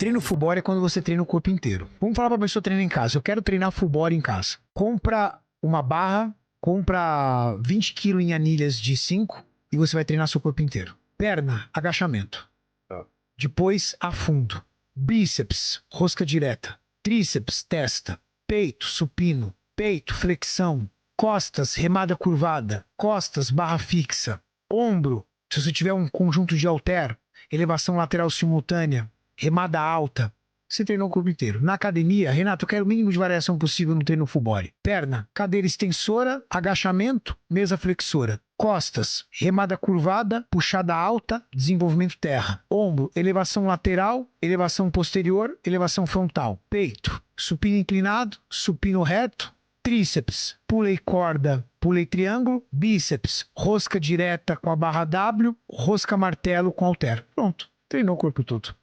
Treino full body é quando você treina o corpo inteiro. Vamos falar pra pessoa treinar em casa. Eu quero treinar full body em casa. Compra uma barra, compra 20 kg em anilhas de 5 e você vai treinar seu corpo inteiro. Perna, agachamento. Depois, afundo. Bíceps, rosca direta. Tríceps, testa. Peito, supino. Peito, flexão. Costas, remada curvada. Costas, barra fixa. Ombro, se você tiver um conjunto de halter, elevação lateral simultânea, remada alta, você treinou o corpo inteiro. Na academia, Renato, eu quero o mínimo de variação possível no treino full body. Perna, cadeira extensora, agachamento, mesa flexora. Costas, remada curvada, puxada alta, desenvolvimento terra. Ombro, elevação lateral, elevação posterior, elevação frontal. Peito, supino inclinado, supino reto. Tríceps, pulei corda, pulei triângulo. Bíceps, rosca direta com a barra W, rosca martelo com halter. Pronto, treinou o corpo todo.